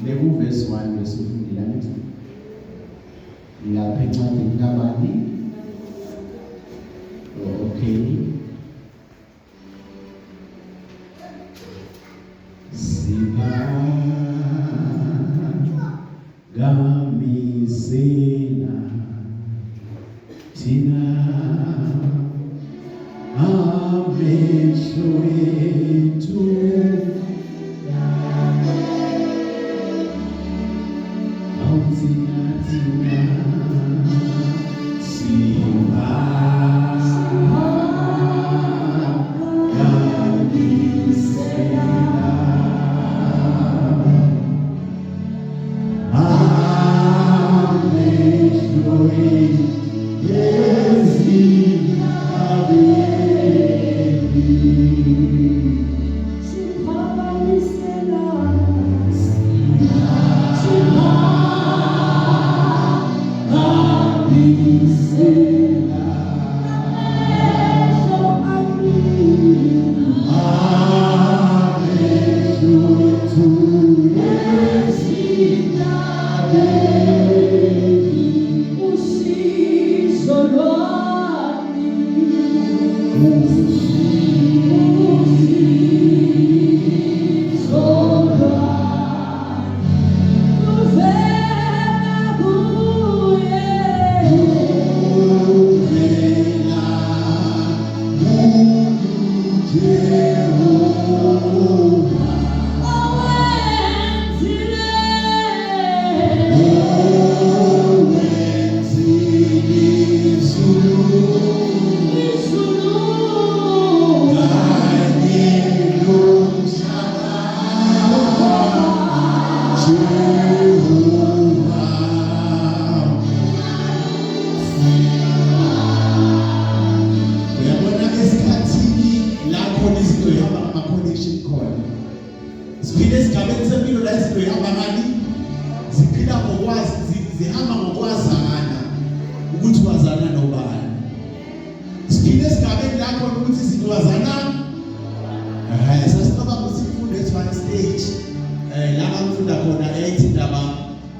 verse 1 besifundile nje lapha encwadini kaBani. Okay, gamisena tina amesho yetu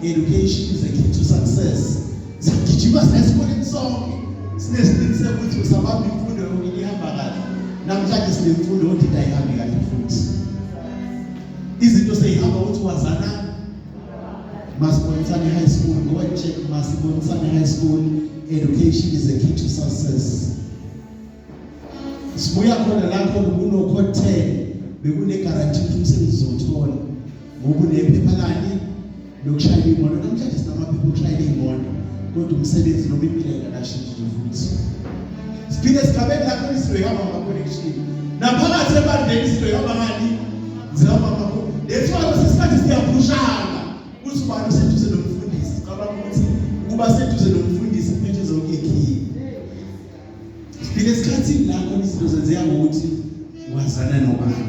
education is a key to success. Sakijima sesikoleni sonke sinesibinise ukuthi usabamba imfundo yokuyihamba kahle. Namhlanje sinemfundo othi ayihambe kahle futhi. Izinto seyihamba ukuthi wazana Masibonisa High School, go and check Masibonisa High School. Education is a key to success. Sibuya khona lapho kuno hotel bekune guarantee ukuthi umsebenzi uzothola. Ngoba nephepha lani lokushayela imoto namhlanje sinamaphepha okushayela imoto kodwa umsebenzi noma impilo yakashintshi futhi. Siphinde sigabeni lapho isizoyihamba ama-connection. Naphakathi ebandleni sizoyihamba ngani? Zihamba ama-connection. Lethiwa sesikhathi siyaphushana. Kuthi ubani useduze nomfundisi. Cabanga ukuthi ukuba seduze nomfundisi kuphethe zonke ikhili. Siphinde esikhathini lapho izinto zenzeka ngokuthi wazana nobani.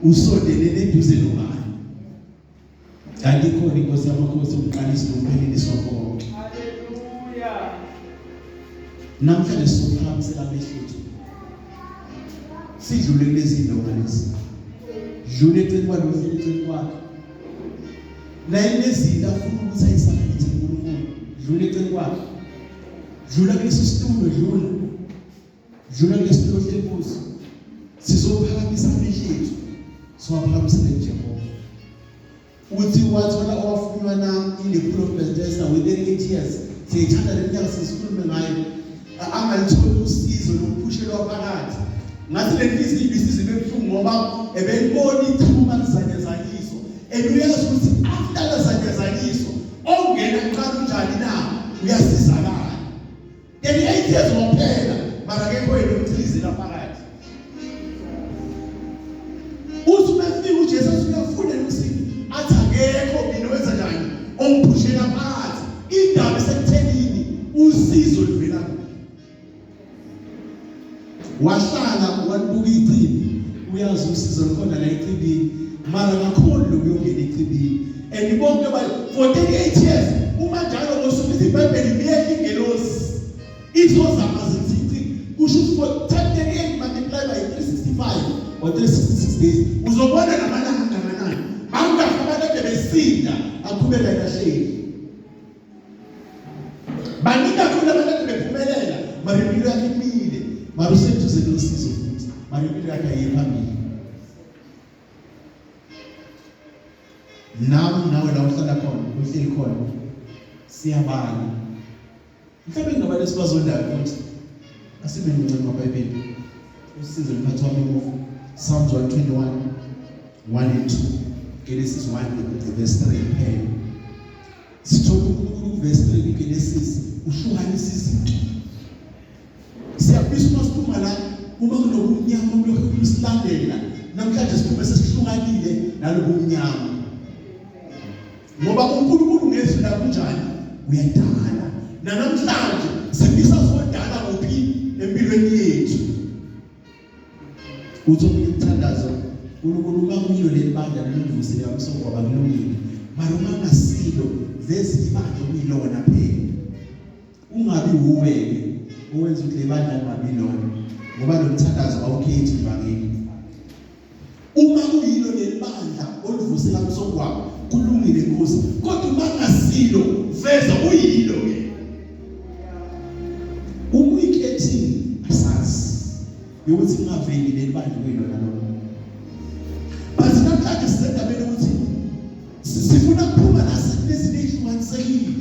Usondelene eduze nobani. Kanti khona inkosi yamakhosi umqalisi nomphelelisi wonke. Haleluya. Namhlanje sophakamisela amehlo. Sidlule kulezi zinto ngalezi. Dlule eceleni kwalo eceleni kwakhe. La inezinto afuna ukuthi ayisaphethe uNkulunkulu. Dlule eceleni kwakhe. Dlula kulesi situlo dlula. Dlula kulesi situlo senkosi. Sizophakamisa amehlo. Siwaphakamisele Jehova. Uthi wathola owafunwa na in the pool of Bethesda within 8 years. Siyithanda leminyaka sisikhulume ngayo. Angalitholi usizo lokuphushelwa phakathi. Ngathi lentisi ibisize bebuhlungu ngoba ebelibona ithuma lizanyezakiso. Eluyazi ukuthi after lizanyezakiso ongena qala unjani na uyasizakala. Then 8 years waphela mara akekho yena umthize la phakathi. Uthi mafika uJesu uyafuna usizo. Athi akekho mina wenza njani ongiphushela phakathi. Indaba esekuthenini usizo livela kuwe. Wahlala wabuka ichibi uyazi usizo likhona la echibini mara kakhulu lokuyongena echibini and bonke for 38 years uma njalo ngosuku iBhayibheli ibiyeka ingelosi izozama zithi kusho for 38 multiplied by 365 or 366 days uzobona namalanga kangakanani bangafanele bese esinda aqhubeka kahleli. Baningi kakhulu abantu bephumelela, mara impilo yakhe imile, mara useduze nosizo futhi, mara impilo yakhe ayiphambili. Nawe la uhlala khona, uhleli khona, siyabala. Mhlawumbe ngabantu esibazondayo futhi asibe ngicela eBhayibhelini. Usizo mphathi wami ngofu Psalms 121, 1 and 2. Genesis 1 verse 3 pen. Sithola verse 3 Genesis uhlukanisa izinto. Siyabisa umasithuma la uma kunokumnyama lokho kusilandela. Namhlanje siphume sesihlukanile nalobumnyama. Ngoba uNkulunkulu ngezwi la kunjani uyadala. Namhlanje sifisa sodala kuphi empilweni yethu. Uzobe uthandazo uNkulunkulu kamilo lebandla lelivusile amsongo abalungile. Mara uma ngasilo vezi ibandla kuyilona phela. Ungabi uweke owenza ukuthi lebandla lingabi lona. Ngoba lo mthandazo awukhethi ivangeli. Uma kuyilo lebandla olivusela amsongo wakho kulungile Nkosi. Kodwa uma ngasilo veza uyilo ke. Umuyikethi asazi yokuthi ngaveli lebandla kuyilona lona. Base namhlanje sisendabeni ukuthi sifuna ukuphuma nasezinto ezihlukanisekile.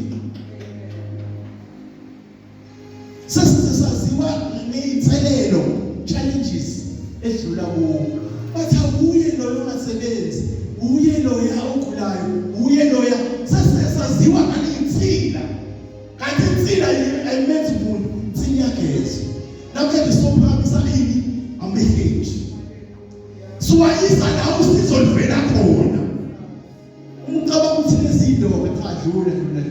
Sesisaziwa ngeyithelelo challenges edlula kuwo. Bathi awuye loyo ongasebenzi, uye loya ogulayo, uye loya sesisaziwa ngaleyinsila. Kanti insila ayimethi umuntu, insila iyageza. Namhlanje sophamisa ini amehleji. Suwayisa la usizo livela khona. Umcabanga ukuthi lezinto ekhadlula dlula.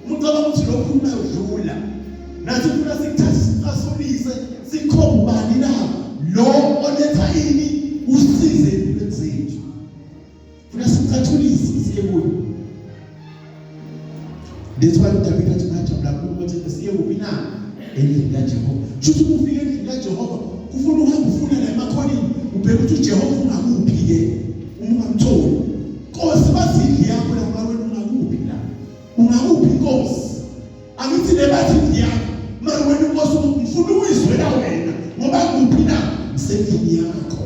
Umcabanga ukuthi lokhu kunayodlula. Nathi kufuna sikuthathe sikasolise sikhomba ubani na lo oletha ini usize empilweni zethu. Funa sikucathulise siye kuyo. That's why uDavid athi ngajabula kakhulu ukuthi siye kuphi na endlini kaJehova. Shuthi ufike endlini kaJehova kufuna uhambe ufuna la emakhoneni ubheke ukuthi uJehova ungakuphi ke ungamtholi. Nkosi bazindli yakho la mara ungakuphi la. Ungakuphi Nkosi? Angithi lebathi indli yakho mara wena Nkosi ufuna uyizwela wena ngoba kuphi na msendlini yakho.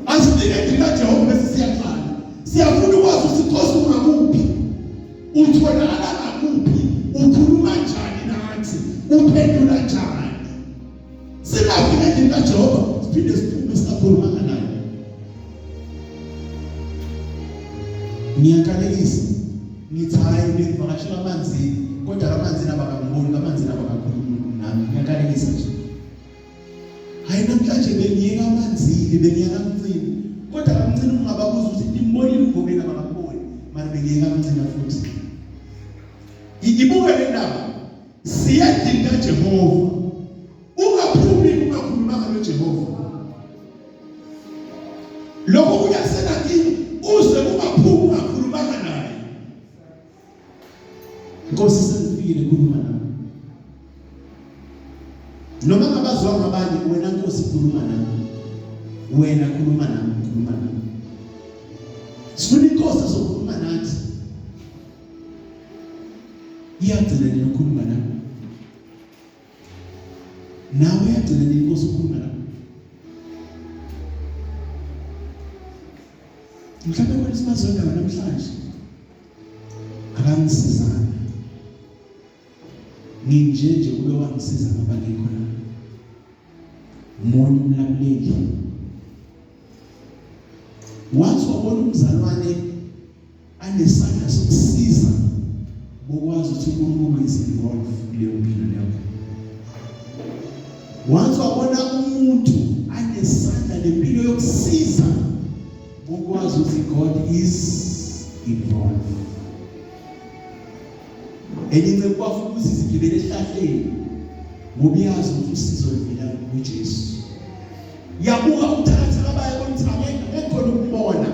Asifike endlini kaJehova bese siyaqala. Siyafuna ukwazi ukuthi Nkosi ungakuphi. Utholakala ngakuphi? Ukhuluma njani nathi? Uphendula njani? Singafika endlini kaJehova siphinde siphume singakhuluma naye. Ngiyakalekisa ngithi hayi ngivakashela amanzi kodwa amanzi nabakangiboni amanzi nabakakhuluma nami ngiyakalekisa nje. Hayi namhlanje bengiyeka amanzi bengiyeka amncini kodwa amncini ungababuza ukuthi imbonile ngobe nabakaboni mara bengiyeka amncini futhi. Ibuke le ndaba siyadinga kaJehova. Ungaphumi ungakhuluma noJehova. Lokho kuyasena kimi uze ungaphumi ungakhuluma naye. Nkosi sengifikile ukukhuluma nawe. Noma ngabazwa ngabani wena Nkosi khuluma nami. Wena khuluma nami, khuluma nami. Sifuna Inkosi azokhuluma nathi. Iyagcina nokukhuluma nami. Nawe yagcina Inkosi ukukhuluma nami. Mhlawumbe kwena simazonda namhlanje akangisizana. Nginjenje kube wangisiza ngabangekho la. Umoya umlamleli. Wathi wabona umzalwane anesandla sokusiza bokwazi ukuthi uNkulunkulu izinvolve kuleyo mpilo yakho. Wathi wabona umuntu anesandla lempilo yokusiza bokwazi ukuthi God is involved. Enince kwafu ukuthi sigibele ehlahleni ngoba yazi ukuthi usizo livela kuJesu. Yabuka ukuthatha abaya konthame ngekho ukubona.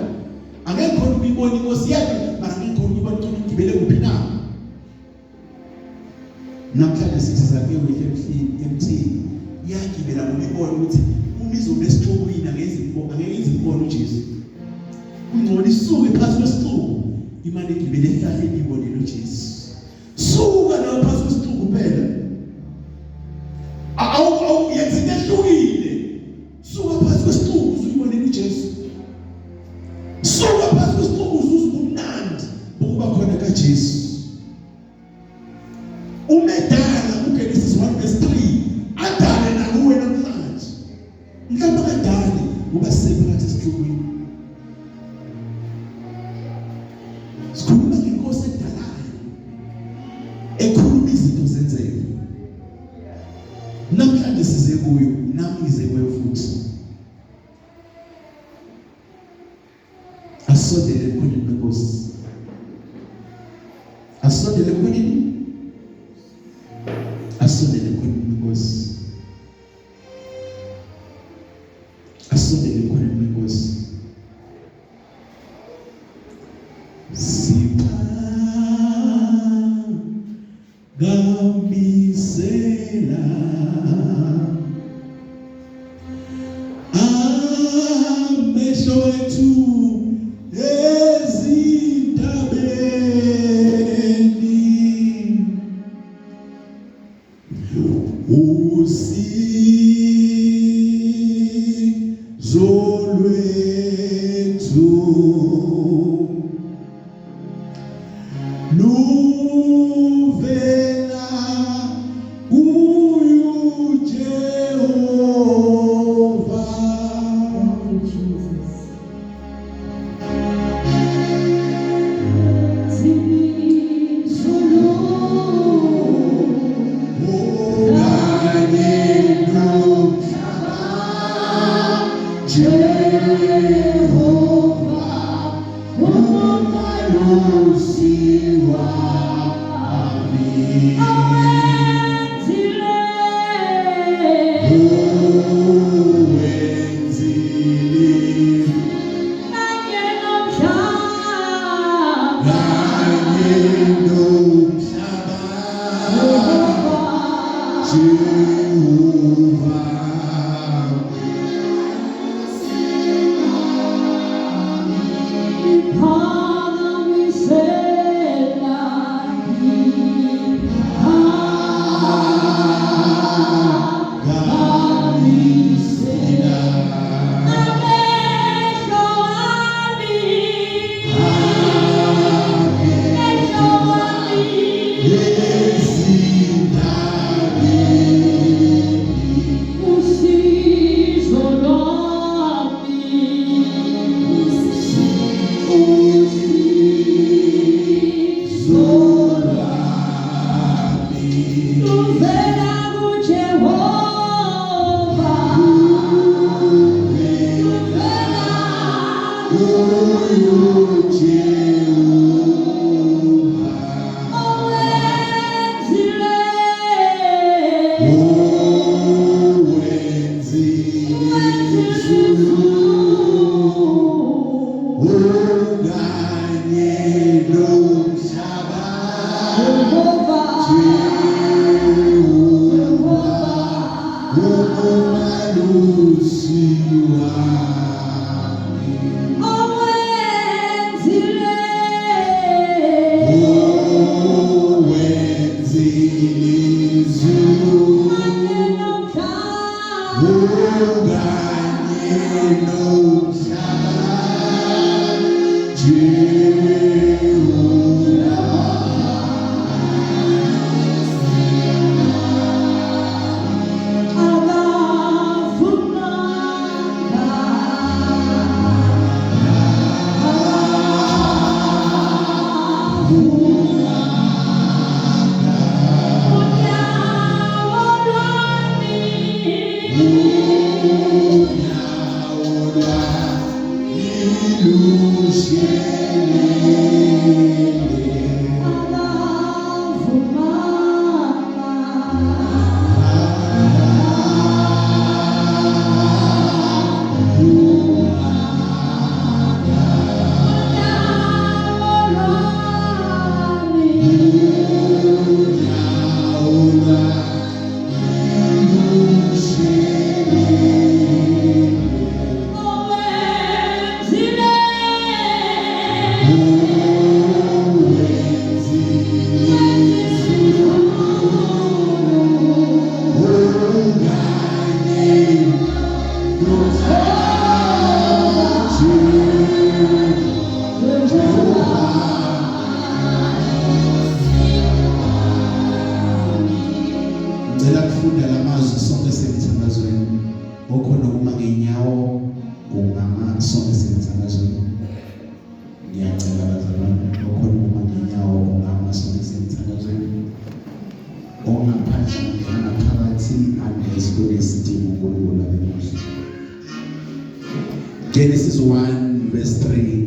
Angekho ukubona Inkosi yakhe mara ngekho ukubona ukuthi ugibele kuphi na. Namhlanje sithi zakhe emthini yagibela ngibona ukuthi umizo lesithobuyina ngezimbono uJesu. Ungcola isuke phansi kwesixuku imali igibele ehlaheni ibone noJesu. Suka nawe phansi kwesixuku kuphela. Yenza into ehlukile. Suka phansi kwesixuku uzuyibone uJesu. Suka phansi kwesixuku uzuzubumnandi bokuba khona kaJesu. Umedala uGenesis 1:3 adale nakuwe namhlanje. Mhlawumbe kadali uba sephakathi esixukwini. Sikhuluma ngenkosi edalayo ekhuluma izinto zenzeke. Namhlanje size kuyo, nami ngize kuyo futhi. Asondele khona inkosi. Asondele khona asondele khona inkosi. Asondele khona inkosi. Gamisela amehlo ethu ezintabeni usizo lwethu luvela kuyu Jehova. Genesis 1 verse 3.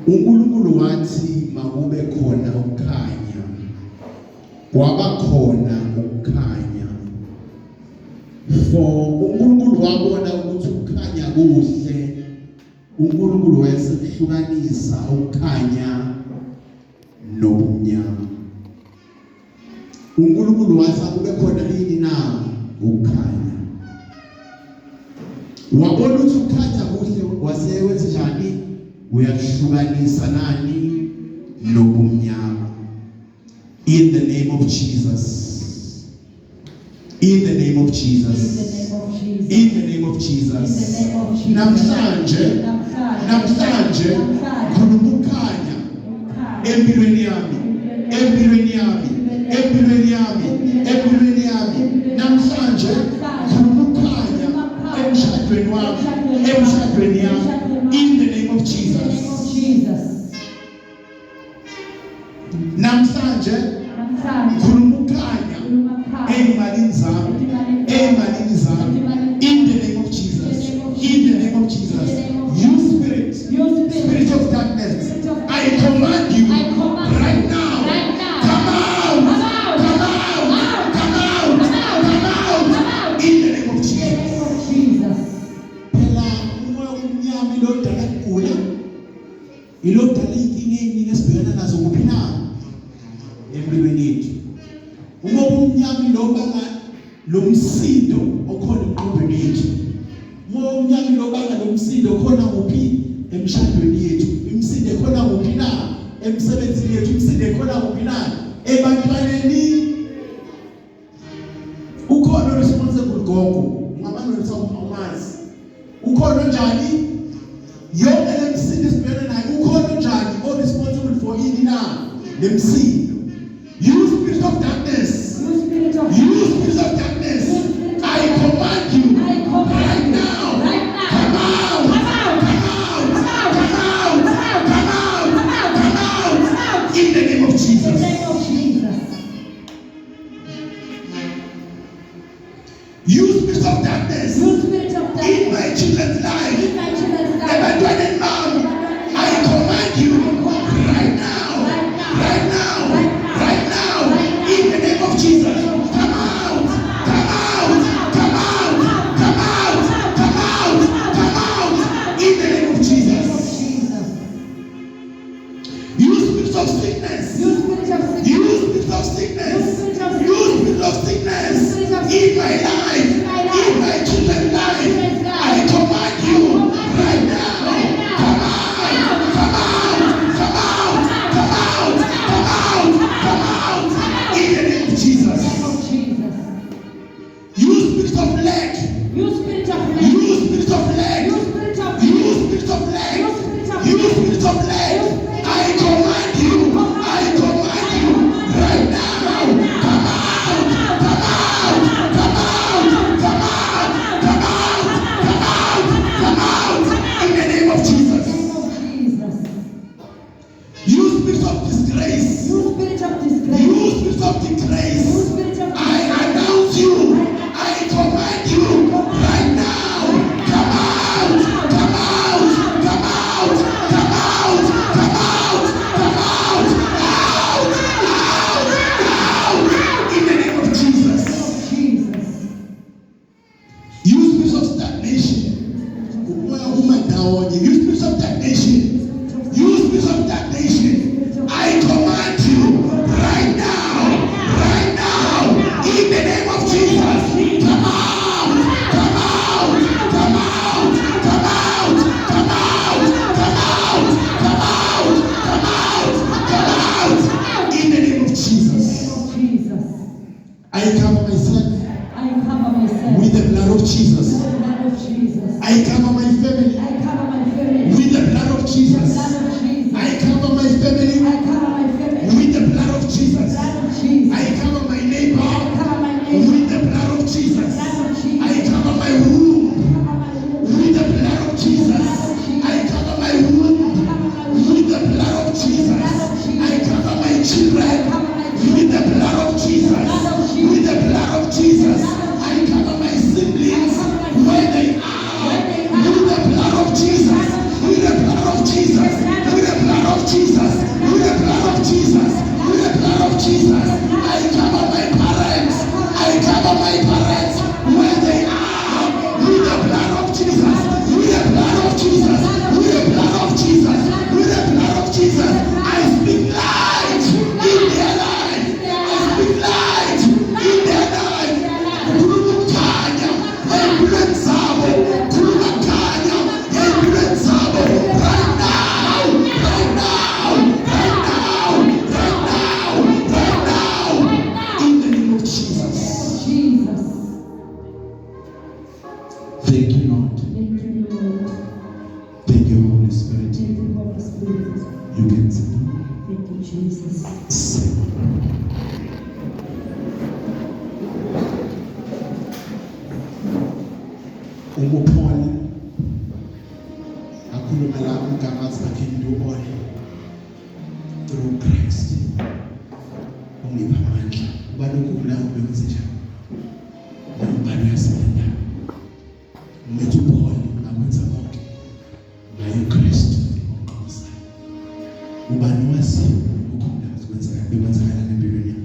uNkulunkulu wathi makube khona ukukhanya. Kwaba khona ukukhanya. For uNkulunkulu wabona ukuthi ukukhanya kuhle. uNkulunkulu wayesehlukanisa ukukhanya nobumnyama. uNkulunkulu wathi kube khona yini na ukukhanya. Wabona ukuthi ukukhanya kuhle wasewenza njani? Uyahlukanisa nani nobumnyama. In the name of Jesus. In the name of Jesus. In the name of Jesus. Namhlanje khulukukhanya empilweni yami. Empilweni yami. Empilweni yami. Empilweni yami. Namhlanje khulukukhanya emshadweni wami. Emshadweni yami. In the name of Jesus. Namhlanje khulukukhanya ey'malini zami. Ey'malini zami. In the name of Jesus. In the name of Jesus. You spirit. Spirit of darkness. I command you right now. Come out. Come out. Come out. Come out. In the name of Jesus. Phela umoya omnyama ilodala kugula. Ilodala inkinga eziningi esibhekana nazo kuphi na? Empilweni yethu. Umoya omnyama ilobanga lomsindo okhona emqondweni yethu. Umoya omnyama ilobanga lomsindo okhona kuphi? Emshadweni yethu. Imsindo ekhona kuphi na? Emsebenzini yethu. Imsindo ekhona kuphi na? Ebantwaneni. Ukhona responsible gogo. Ngabani umazi? Ukhona njani? Yonke lemsindo esibhekana nayo ukhona njani o responsible for ini na? Lemsindo. You spirit of darkness. You spirit of darkness. I command you right now. Come out. Come out. In the name of Jesus. You spirit of darkness. In my children's life. Abandoned mom. I command you right now. Right now. In the name of Jesus. Come out. In the name of Jesus. You spirit of sickness. You spirit of sickness. In my life. In my children's life. I command you right now. Come out. In the name of Jesus. You spirit of leg. You spirit of leg. I command you right now. Come out. In the name of Jesus. You spirit of disgrace. I announce you. I command you right now. Come out. In the name of Jesus. You spirit of stagnation. You spirit of stagnation. I command you right now. In the name of Jesus. Come out. In the name of Jesus. I cover myself with the blood of Jesus. I cover my family with the blood of Jesus. empilweni zabo khuluma khanya empilweni zabo right now in the name of Jesus. Thank you, Lord. Thank you, Holy Spirit. You can sit down. Thank you, Jesus. Paul akhuluma la ugama zakhe into all through Christ. Ungipha amandla. Ubalokhu la ubekwenze njani? Umbhalo yasebenza. Umethu Paul akwenza konke. Ngayo Christ onqosa. Ubani wazi ukukhona ukwenza bekwenzakala empilweni yakho.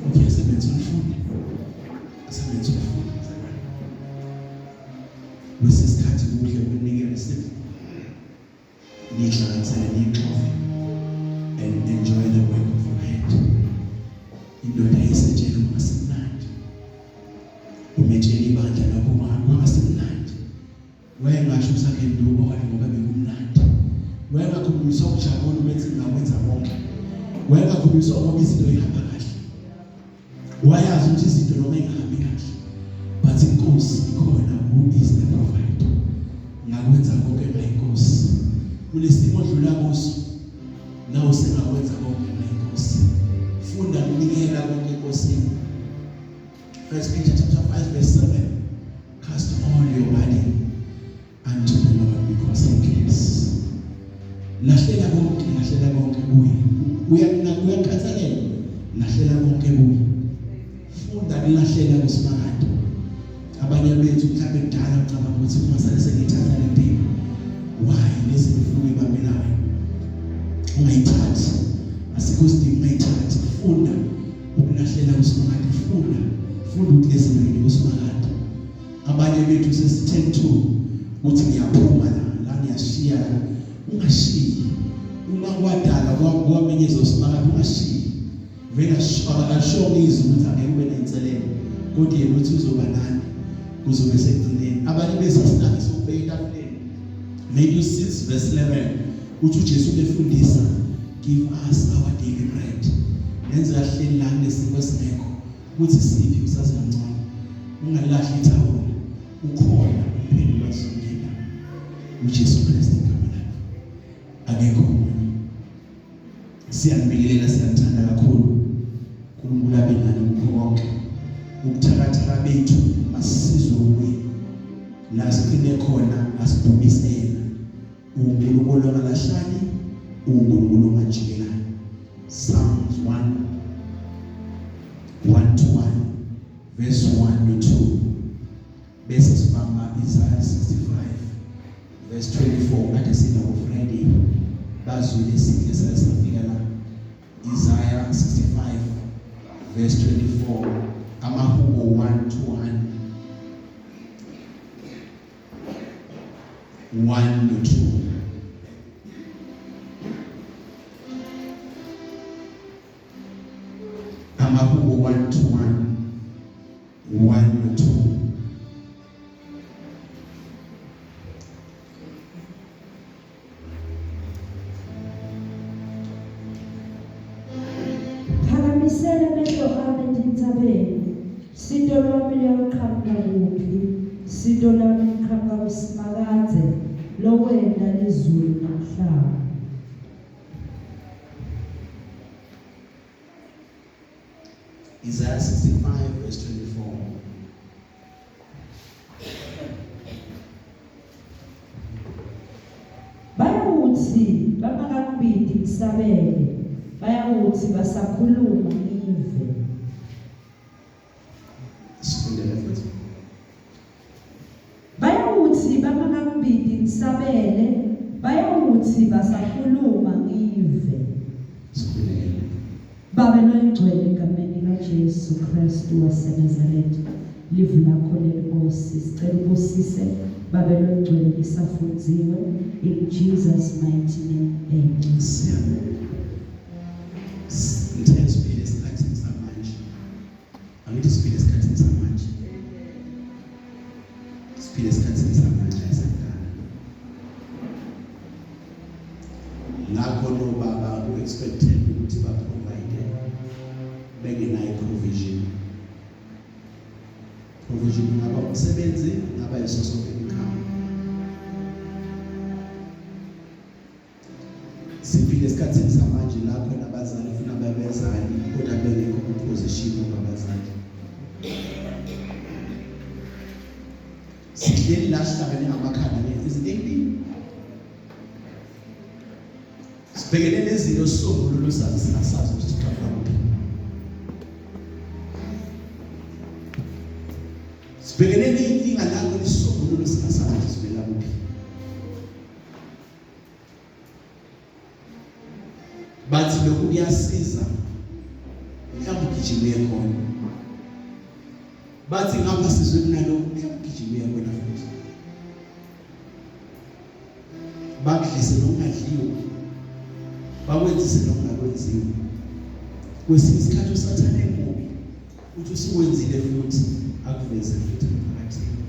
Okay, sebenza umfundi. Sebenza umfundi. Wesikhathi kuhle ukunikela isipho. Nihlanganisele nixoxe and enjoy the work of your hand. Indoda isetshela ungasimnandi. Umetshela ibandla lapho ungasimnandi. Wayengasho usakhe ndubo kanti ngoba bekumnandi. Wayengakhulumiswa ukujabula umethi ngakwenza konke. Wayengakhulumiswa ngoba izinto ihamba kahle. Wayazi ukuthi izinto noma ingahambi kahle. But inkosi ikhona who is the provider. Ngakwenza konke ngayinkosi. Kulesimo odlula kuso. Nawe sengakwenza konke ngayinkosi. Funda ukunikela konke enkosini. 1 Peter chapter 5 verse 7. Cast all your burden unto the Lord because he cares. Lahlela konke kuye. Uyakhathalela. Lahlela konke kuye. Funda kulahlela kusimakade. Abanye bethu mhlawumbe kudala ucabanga ukuthi uma sale sengithatha le mpilo why nezifuna ibambelayo ungayithathi asikho sidingo ungayithathi funda ukulahlela kusimakade funda ukuthi lezinto kusimakade abanye bethu sesithethu ukuthi ngiyaphuma la ngiyashiya ungashiyi uma kwadala kwamenyeza usimakade ungashiyi vele ashongiza ukuthi angeke ube nenselelo kodwa yena uthi uzoba nani kuzobe sekugcineni abanye besasinake sokubeka etafuleni Matthew 6 verse 11 uthi uJesu efundisa give us our daily bread lenza ahleli la nesipho singekho ukuthi siphi usazi kancane ungalahli ithawula ukhona umphendula zonke uJesu Kristu igama lakhe akekho omunye siyambikelela siyathanda kakhulu uNkulunkulu abe nani kukho konke ukuthakathaka bethu masizwe kuye la siqine khona asidumise yena uNkulunkulu ongalahlani uNkulunkulu ongajikelani Psalms 1:1 verse 1 to 2 bese sibamba Isaiah 65 verse 24 ade sina ku Friday bazule isikhe sasifika la Isaiah 65 verse 24 Amahubo 1 to 1 to 2 Amahubo 1 to 1 to 2 Phakamisela amehlo ami endintabeni. Sito lwami liyaqhamuka kuphi? Sito lwami liqhamuka kusimakadze lowenda lezulu nomhlaba. Isaiah 65 verse 24 Bayawuthi bangakambidi kusabele. Bayawuthi basakhuluma ngive. Sikundele futhi Bayawuthi bangakambidi kusabele. Bayawuthi basakhuluma ngive. sikundele Babelo ingcwele egameni kaJesu Kristu waseNazaretha. Livu lakho lenkosi sicela ubusise babelo ingcwele lisafunziwe in Jesus mighty name. Amen. Ngithanda isipili esikhathini samanje. Angithi isipili esikhathini samanje. siphile esikhathini samanje ayisakudala. Ngakho no baba u-expected ukuthi ba-provide bengenayo provision. Provision ngaba umsebenzi, ngaba isource of income. Siphile esikhathini samanje la khona abazali ufuna babezali kodwa bengekho ku-position babazali. Sihleli la sihlangane ngamakhanda ngezinto. Sibhekene nezinto sombululo sazi singasazi ukuthi siqhamuka kuphi. Sibhekene neyinkinga lapho isombululo singasazi ukuthi sivela kuphi. Bathi lokhu kuyasiza mhlawumbe ugijime khona. Bathi ngapha sizwe kunalokhu mhlawumbe ugijime khona futhi. Bakudlise nokungadliwe. Bakwenzise nokungakwenziwe. Kwesinye isikhathi usathane emubi uthi usukwenzile futhi akuveze futhi emphakathini.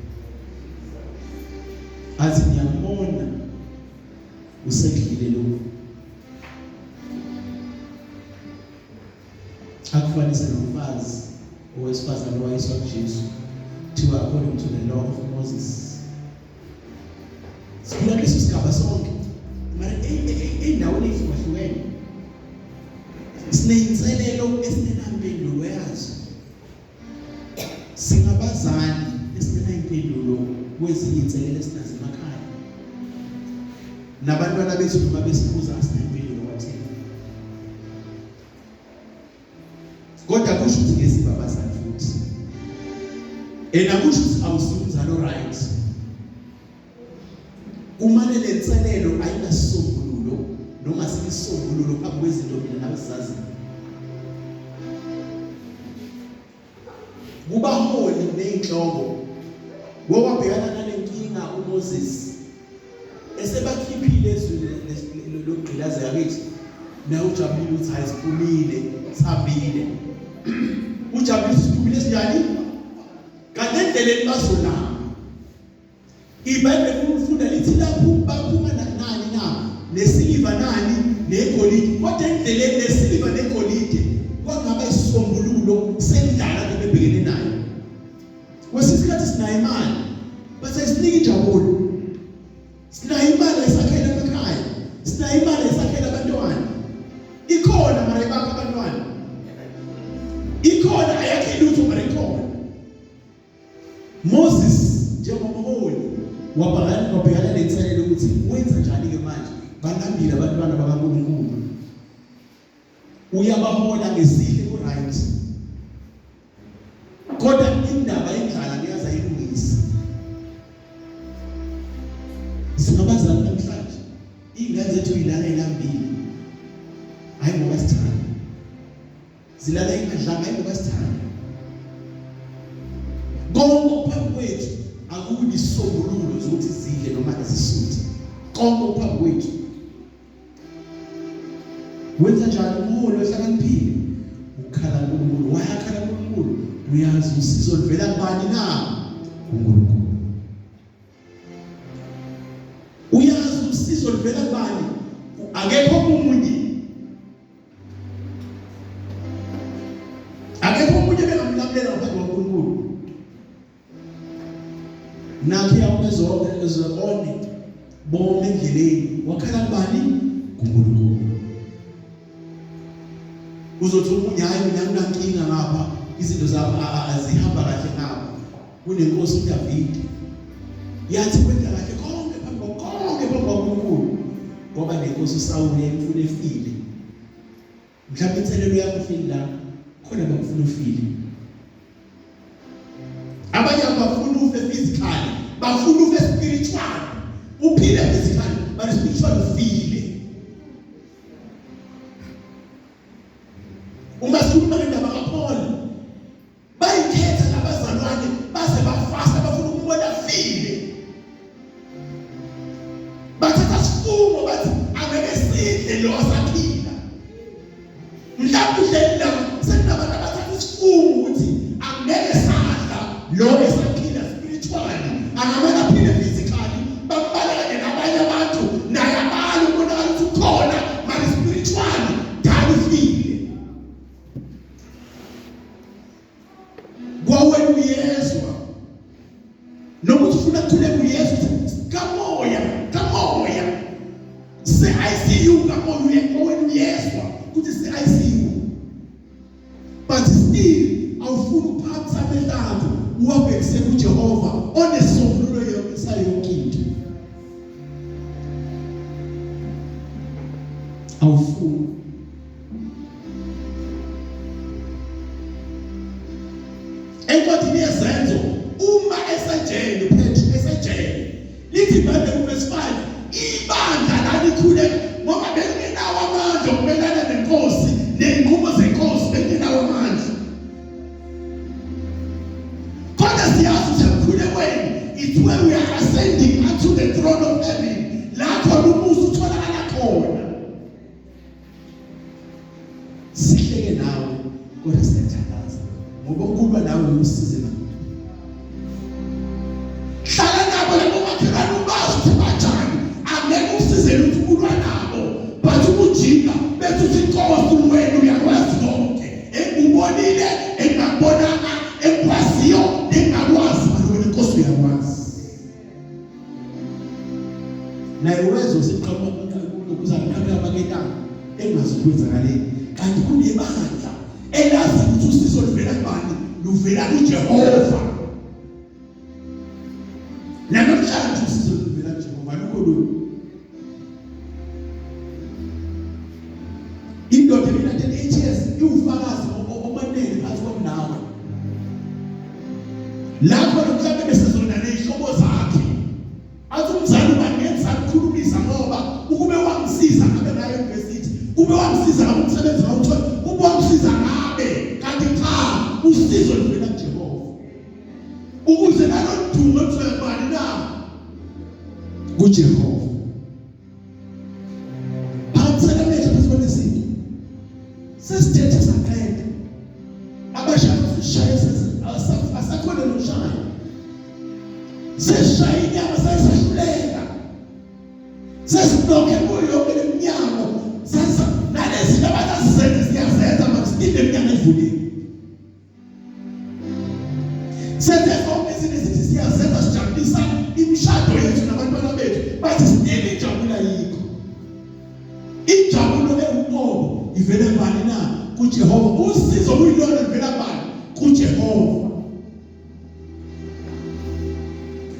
Athi ngiyakubona usekudlile lokhu. Akufanise nomfazi owesifazane owayiswa kuJesu kuthiwa according to the law of Moses. Siphila leso sigaba sonke. Mara endaweni ehlukahlukene sineyinselelo esinenampendulo yazo. Singabazali esinenampendulo kwezinye inselelo esinazo emakhaya. Nabantwana bethu noma besibuza asinampendulo wathini. Kodwa kusho ukuthi ngesiba abazali futhi. Kusho ukuthi awusumzalo right. Uma lenselelo ayinasisombululo noma sinisombululo phambi kwezinto mina nawe sizazi. Kubaholi neinhloko wawabhekana nalenkinga uMoses esebakhiphile ezweni lokugqilaza yakithi naye ujabulile ukuthi ayisiphumile sabile. Ujabulile siphumile sinjani? Kanti endleleni bazolama. iBhayibheli ufunda lithi lapho baphuma nani na nesiliva nani negolide. Kodwa endleleni nesiliva negolide kwangaba isisombululo sendlala bebhekene nayo. Kwesikhathi sinayo imali bese sinika injabulo. Sinayo imali esakhela emakhaya. Sinayo imali esakhela abantwana. Ikhona mara ibakho abantwana. Ikhona ayakhe lutho mara ikhona. Moses njengomholi wabhekana nenselelo ukuthi wenza njani ke manje. Banambile abantwana bakaNkulunkulu. Uyabahola ngesihle ku right. Kodwa indaba yendlala ngiyaza yilungisa. Singabazali namhlanje ingane zethu ilala elambile. Hayi ngoba sithanda. Zilala ingadlanga hayi ngoba sithanda. Konke phambi kwethu akubi isombululo zokuthi zidle noma zisuthe. Konke phambi kwethu. Wenza njani umholi ohlakaniphile? Ukhala kuNkulunkulu. Wayakhala kuNkulunkulu. Uyazi usizo livela kubani na? kuNkulunkulu. Uyazi usizo livela kubani? Akekho umunye. Akekho umunye bengamlamulela ngaphandle kwaNkulunkulu. Nakhe ezobone bonke endleleni wakhala kubani? kuNkulunkulu. Uzothi umunye hayi mina nginankinga ngapha izinto zabo azihamba kahle ngapha. Kunenkosi uDavid yathi kwenza kahle konke phambi kwaNkulunkulu ngoba nenkosi uSawuli yayifuna efile. Mhlawumbe inselelo yakho ufile la khona bakufuna ufile. Abanye abafuna ufe physically, bafuna ufe spiritual. Uphile physically but spiritual ufile. Uma sikhuluma ngendaba kaPaul bayikhetha labazalwane base bafasta bafuna ukubona file. Bathatha sifumo bathi angeke sidle lo asaphila. Mhlawumbe uhleli la sekunabantu abathatha isifumo ukuthi angeke sadla lo esaphila spiritually angamane aphile physically babaleke nabanye abantu naye abantu ubonakala ukuthi ukhona manje spiritually dala ufile kwawena uyezwa nokuthi ufuna kuthule kuyesu kamoya se ICU kamoya kwawena uyezwa ukuthi se ICU but still awufuna ukuphatha amehlo uwabhekise kuJehova onesombululo yonke into awufuna encwadini yezenzo uma esejele uPetru esejele lithi manje kuverse 5 ibandla lalikhuleka ngoba bengenawo amandla okumelana nenkosi nenqubo zenkosi bengenawo amandla kodwa siyazi semkhulekweni it's when we are ascending unto the throne of heaven la khona umusa utholakala khona sihleke nawe kodwa siyathandaza ngoba ukulwa nawe usize nawe hlala nabo labo makhelwane ubazi ukuthi banjani angeke usize lutho ukulwa nabo bathi ukujinga bethi inkosi wenu uyakwazi konke engubonile engabonanga ekwaziyo engakwazi balona inkosi uyakwazi naye wezo siqhamuka ukuza kuqhamuka baketana engazikwenzakaleni kanti kunebandla elazi ukuthi usizo livela kubani luvela kuJehova namhlanje usizo livela kuJehova lokho lo indoda eminathe 8 years iwufakazi omanene phansi komnawa lapho mhlawumbe besezona nezihlobo zakhe athi umzali bangenza ukukhulumisa ngoba ukube wamsiza ngabe nayo university kube wamsiza ngomsebenzi awuthola kube wamsiza ngabe kanti cha usizo livela kuJehova ukuze nalodumo lutholakala na kuJehova phamsela manje phezulu izinto sesithethe saqeda abashaya usishaya asakhona nokushaya seshaya inyama sayisahluleka sesibloke kuyo eminyango sasa nalezi abazazenza siyazenza masitinde iminyango evulile senze zonke izinto ezithi siyazenza sijabulisa imishado yethu nabantwana bethu bathi sidile injabulo yikho injabulo ewuqobo ivela kubani na kuJehova usizo kuyilona livela kubani kuJehova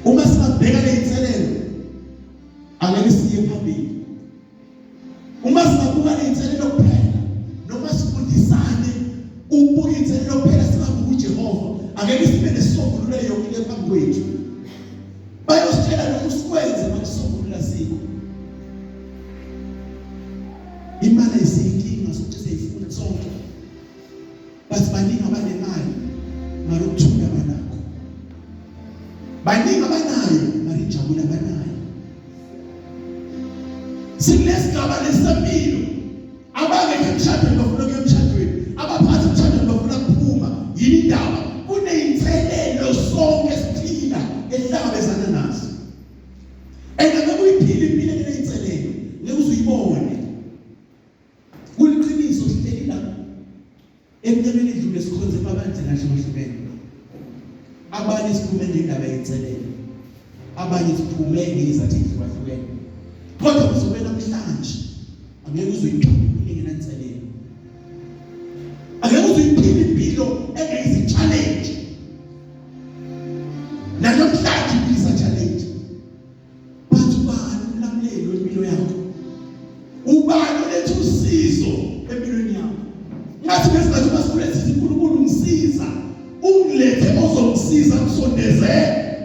uma singabheka leyinselelo angeke siye phambili uma singabuka leyinselelo kuphela noma sifundisane ukubuka inselelo kuphela singabuka uJehova angeke sibe nesombululo yonke phambi kwethu bayositshela lokusikwenze makusombulula sikho imali isinkinga sokuthi siyifuna sonke basi baningi abanemali mara ukuthula banakho baningi abanayo mara injabulo abanayo sinesigaba lesempilo abangeke emshadweni bafuna ukuya emshadweni abaphathi emshadweni bafuna ukuphuma yini indaba kuneyinselelo sonke siphila ehlangabezana nazo engeke uyiphile impilo eneyinselelo ngeke uzuyibone kuliqiniso sihleli la eminyakeni edlule sikhonze babandla lahlukahlukene abanye siphume ngendaba yinselelo abanye siphume ngezathu ezihlukahlukene kodwa kuzobe namhlanje angeke uzoyiphila impilo engenanselelo angeke uzoyiphila impilo engeyizchallenge namhlanje impilo challenge bathi ubani umlamlelo wempilo yakho ubani oletha usizo empilweni yakho ngathi besingathi basikulezi uNkulunkulu ngisiza ungilethe ozongisiza kusondeze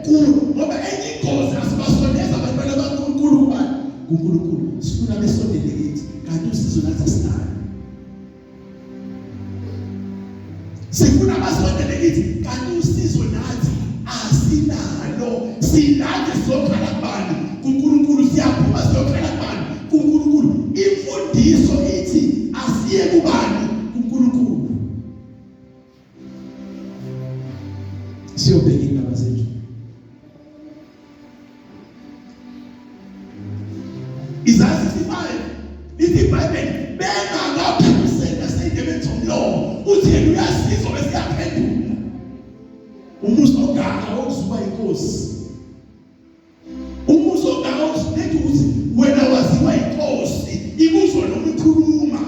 kulo ngoba enye ingozi asibasondeza abantwana bakaNkulunkulu ubani uNkulunkulu sifuna besondele kithi kanti usizo nathi asinalo sifuna basondele kithi kanti usizo nathi asinalo silande sokhala kubani kuNkulunkulu siyaphuma siyokhala kubani kuNkulunkulu imfundiso ithi asiye kubani kuNkulunkulu siyobheka indaba zethu inkosi. Umuso ngawo sinethi ukuthi wena waziwa inkosi ikuzwa noma ikhuluma.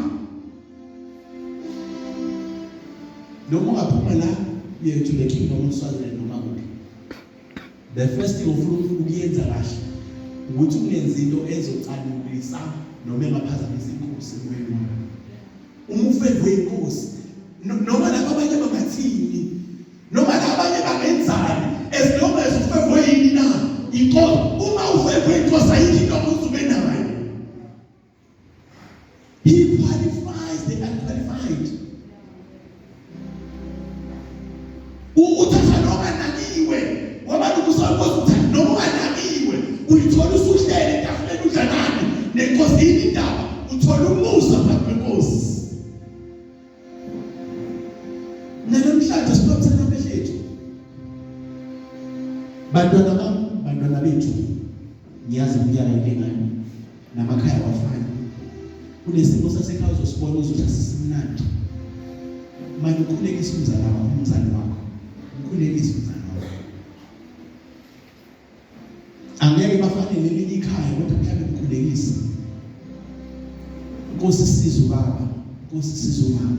Noma ungaphuma la uye to the kingdom of Swaziland noma kuphi. The first thing ufuna ukuyenza kahle ukuthi ungenze into ezocanulisa noma engaphazamisa inkosi kuwena. Uma ufevwe inkosi noma laba abanye bangathini noma labanye bangenzani as long as ufevwe yini na inkosi. Uma ufevwe inkosi ayikho into ozube nayo. He qualifies the unqualified. Uthatha noma nakiwe wabantu kusakoze uthatha noma nakiwe uyithola usuhlele etafuleni udla nani nenkosi yini indaba uthola umusa phambi kwenkosi. Namhlanje sibambisana namehlethu bantwana bami bantwana bethu ngiyazi umnyaka ingengani namakhaya wafana kunesimo sasekhaya uzosibona ukuthi asisimnandi manje ukhulekisa umzali wakho ukhulekisa umzali wakho angeke bafanele elinye ikhaya kodwa mhlawumbe ukhulekisa inkosi isizo baba inkosi isizo mama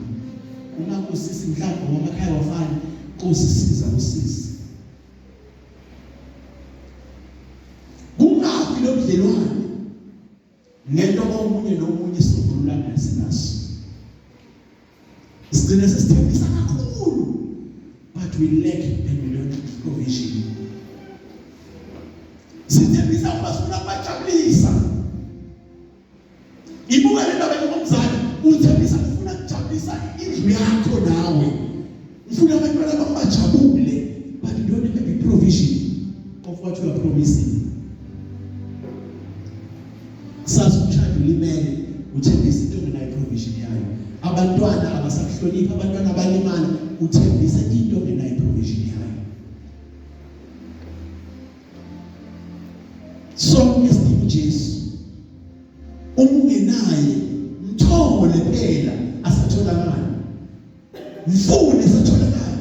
uma kusisi mhlawumbe ngomakhaya wafana inkosi isiza usisi kungafi lo budlelwane ngento omunye nomunye sokhululana sinaso sigcine sesithembisa kakhulu but we lack and we don't have provision. Sithembisa ubasifuna bajabulisa ibuka le ndaba yomzali uthembisa ufuna ukujabulisa indlu yakho nawe ufuna abantwana bajabule but you don't have a provision of what you are promising. Sasa umshado limele uthembisa into engenayo provision yayo. Abantwana abasakuhlonipha abantwana abalimana uthembisa into engenayo provision yayo. So ngesidingo Jesu ungenaye mthole phela asatholakala mfune asatholakala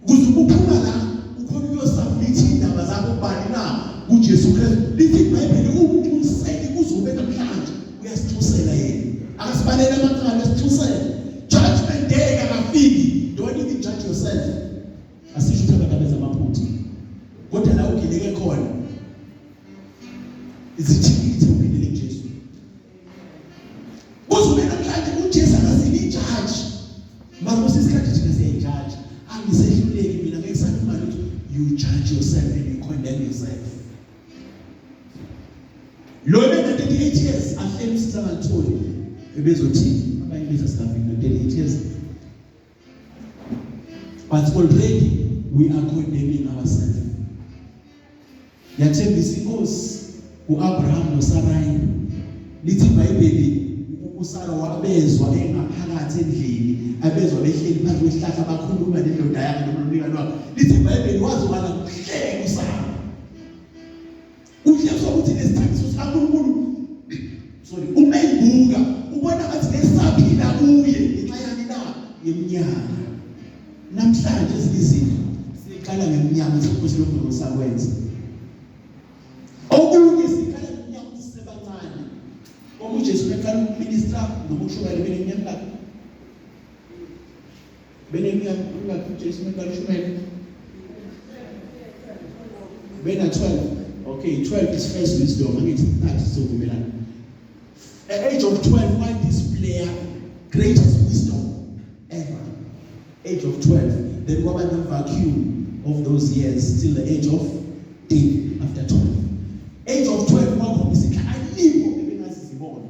ukuze uphuma la ukhona uyosubmit indaba zakho kubani na kuJesu Kristu. Lithi iBhayibheli uMthuseli kuzobe namhlanje uyasithusela yena akasibalele amaqala asithusela. Judgment day akafiki. Don't even judge yourself. Asisho ukuthi abantu abenza amaphutha kodwa la ugileke khona izithikithe uphindele kuJesu kuzobe namhlanje uJesu akazili-judge manje isikhathi thina siyayi-judge angisehluleki mina ngeke sanima ukuthi you judge yourself and you condemn yourself. Lo bena 38 years ahleli sisangatholi ebezothini abanye bethu asingafiki no 38 years but already we are condemning ourselves. Yathembisa inkosi uAbraham noSarai lithi iBhayibheli uSara wabezwa engaphakathi endlini abezwa behleli phansi kwesihlahla bakhuluma nendoda yakhe nomlingani wakhe. Lithi iBhayibheli wazokwana kuhleka uSara uhlezi ukuthi lesithathu saNkulunkulu umeyibuka ubona ngathi lesaphila kuye ngenxa yani na yeminyaka. Namhlanje izinto siqala ngeminyaka sokuthi lokho nosakwenza okunye siqala ngeminyaka ukuthi sisebancane okuJesu beqala ukuministra nokushobela beneminyaka uJesu beqala ushobela bena 12. Okay, 12 is first wisdom. Angithi thathi sokumelana. At age of 12 why display greatest wisdom ever. Age of 12. Then kwaba the vacuum of those years till the age of 10 after 12. Age of 12 wakhombisa ayikho ebengasizibona.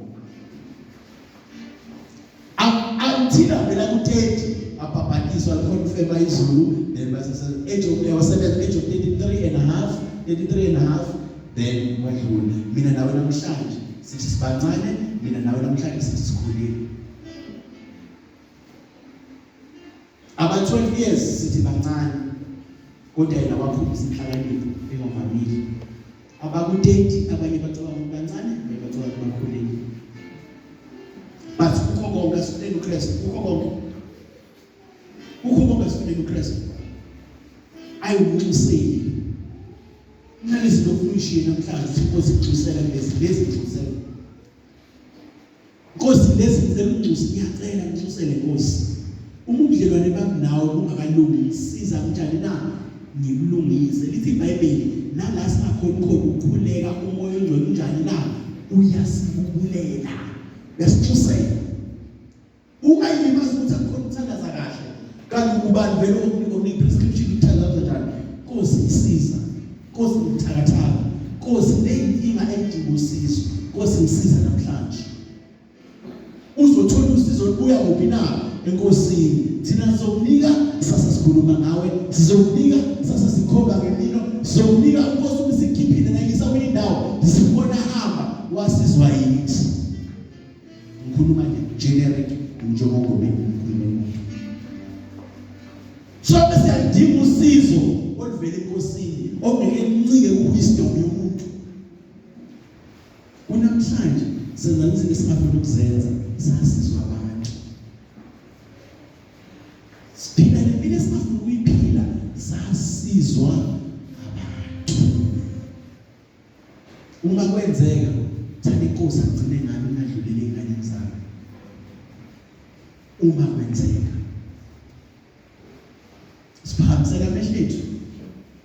Until avela ku-30 apaphaniswa confirma izulu then base age of 33 and a half, then wadlula. Mina nawe namhlanje sithi sibancane, mina nawe namhlanje sithi sikhulile. Aba 12 years sithi bancane kodwa yena wakhombisa inhlakanipho engavamile. Abaku-30 abanye bacabanga bancane, abanye bacabanga bakhulile. But ukho konke asifundeni uKristu, ukho konke asifundeni uKristu. Ayewumuseli Manje silokufundisha namhlanje ukuthi ngixusela lezi ngixusela. Nkosi lezi ngicela ngiyacela ngixusele Nkosi. Uma ubudlelwane bami nawe bungakalungi siza kanjani na ngibulungise. Lithi iBhayibheli nala singakhona ukukhuleka umoya ongcwele unjani na uyasibubulela. Besixusela. Ungayilimazi ukuthi akukhona ukuthandaza kahle. Kanti ubani vele okunika prescription ukuthandaza kanjani? Nkosi isiza. Nkosi ngithakathaka. Nkosi leyinkinga edinga usizo. Nkosi ngisiza namhlanje. Uzothola usizo lubuya kuphi na enkosini. Thina sizokunika sasa sikhuluma ngawe, sizokunika sasa sikhomba ngemino, sizokunika Nkosi usikhiphile ngayisa kwenye indawo sibona hamba wasizwa yithi. Ngikhuluma nje generic njengoba ngikhuluma. So bese siyadinga usizo oluvela enkosini ongeke ncike ku-wisdom yomuntu. Kunamhlanje senza izinto esingafuna ukuzenza sasizwa abantu. Siphila lempilo esingafuna ukuyiphila sasizwa abantu. Uma kwenzeka thana inkosi agcine ngami ngadlulele engane zami. Uma kwenzeka siphakamisela amehlo ethu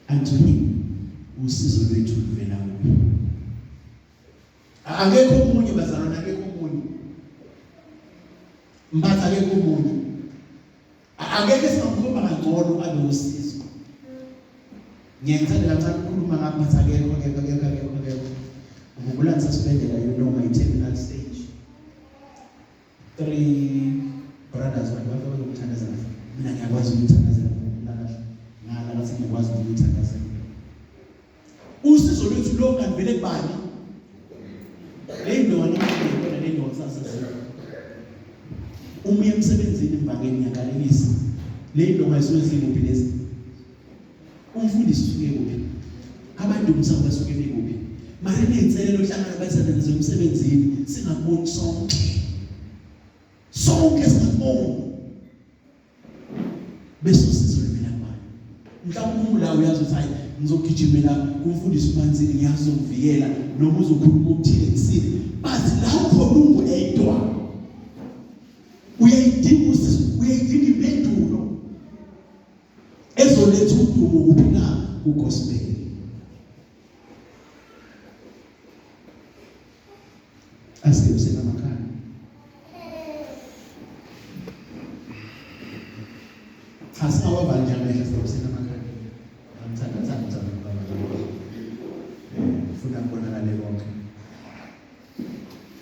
unto him usizo lwethu luvela kuye. Akekho omunye bazalwane, akekho omunye mbatha, akekho omunye. Akekho singamkhomba kangcono alo usizo. Ngiyangithanda kancane ukukhuluma ngapha mbatha, akekho. Ngokulanisa sibendela noma i-terminal stage. 3 brothers abantu bazokuthandazana. Mina ngiyakwazi ukuthandazana ngalahle. Ngala ngathi ngiyakwazi ukuthandazana. Usizo lwethu lo kanivele kubani? Leyindona ngiyibona leyindona sasazela. Uma emsebenzini imbangeni ngiyakalelisa. Leyindona ayiswezile lezi. Umfundisi usuke kuphi? Abantu umsamo basuke bekuphi? Mara nenzelelo ohlangana bayisebenza emsebenzini singakuboni sonke. Sonke singakuboni. Bese usizo lwena kubani? Mhlawumbe umuntu la uyazi ukuthi hayi ngizogijimela kumfundisi umanzini ngiyazokuvikela noma uzokhuluma okuthile kusini. Bathi la ukhona ungedwa. Uyayidinga usizo, uyayidinga impendulo ezoletha udumo kuphi na kugospel. Asebenzela amakhaya. Asawavali njalo asebenzela amakhaya. Ngithanda baba. Ufuna ukubonakala konke.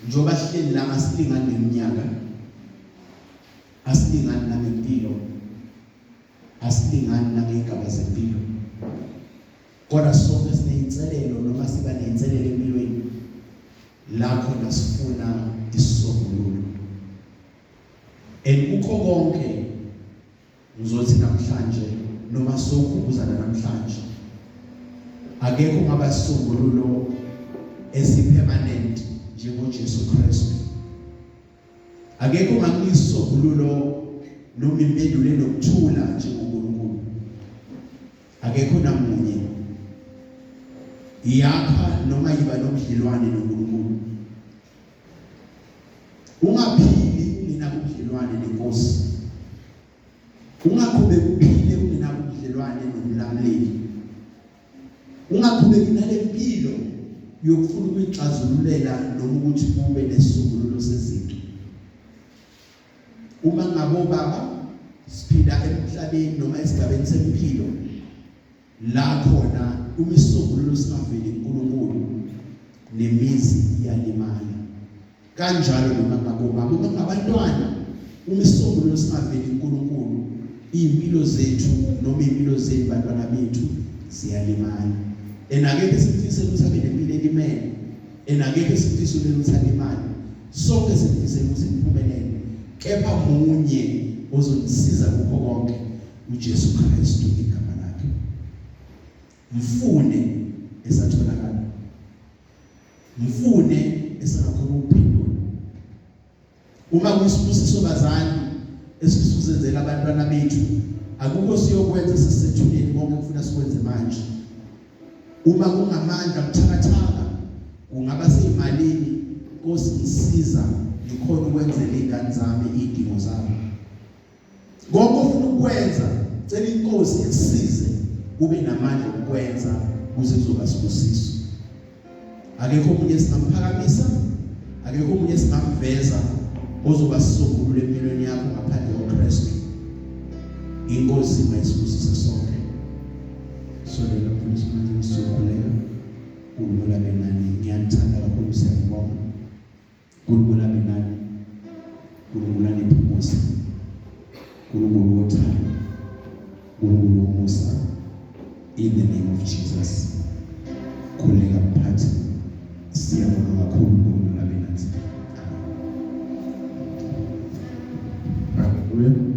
Njoba sihleli la asilingani neminyaka. Asilingani nangempilo. Asilingani nangegaba zempilo. Kodwa sonke sineyinselelo noma siba neyinselelo empilweni. Lapho nasifuna isisombululo. Ukho konke ngizothi namhlanje noma sokhuzana namhlanje akekho ngaba isisombululo esipermanent njengoJesu Kristu. Akekho ngakuyisisombululo noma impendulo enokuthula njengoNkulunkulu. Akekho namunye yakha noma yiba nobudlelwane noNkulunkulu. Ungaphili ungenabo ubudlelwane nenkosi. Ungaqhubeka uphile ungenabo ubudlelwane nomlamleli. Ungaqhubeki nalempilo yokufuna ukuyixazululela noma ukuthi kube nesisombululo sezinto. Uma ngabo baba siphila emhlabeni noma esigabeni sempilo la khona imisombululo singaveli kuNkulunkulu nemizi iyalimala. Kanjalo noma ngabo baba uma ngabantwana imisombululo singaveli kuNkulunkulu impilo zethu noma impilo zenu bantwana bethu ziyalimala. Enakeke sifise ukuthi abe nempilo elimele. Enakeke sifise ukuthi alimale. Sonke sifise ukuthi siphumelele. Kepha munye ozonisiza kukho konke uJesu Kristu igama lakhe. Mfune esatholakala. Mfune esanakhona ukuphendula. Uma kuyisibusiso bazali esisuzenzela abantwana bethu akukho siyokwenza sisethuleni konke kufuna sikwenze manje. Uma kungamandla buthakathaka kungaba seyimalini Nkosi ngisiza ngikhona ukwenzela izingane zami idingo zami. Konke ofuna ukwenza cela inkosi ikusize ube namandla okwenza kuze kuzoba sibusiso. Akekho umunye singamphakamisa, akekho umunye singamveza ozoba sisombululo empilweni yakho ngaphandle koKristu. Inkosi mayisibusise sonke. Solela mfundisi manje sizokhuleka. Kulula benani ngiyamthanda kakhulu siyabonga. Kulula benani. Kulula niphumuza. Kulula wothando. Kulula umusa. In the name of Jesus. Khuleka mphathi. Siyabonga kakhulu kulula benani. Hallelujah.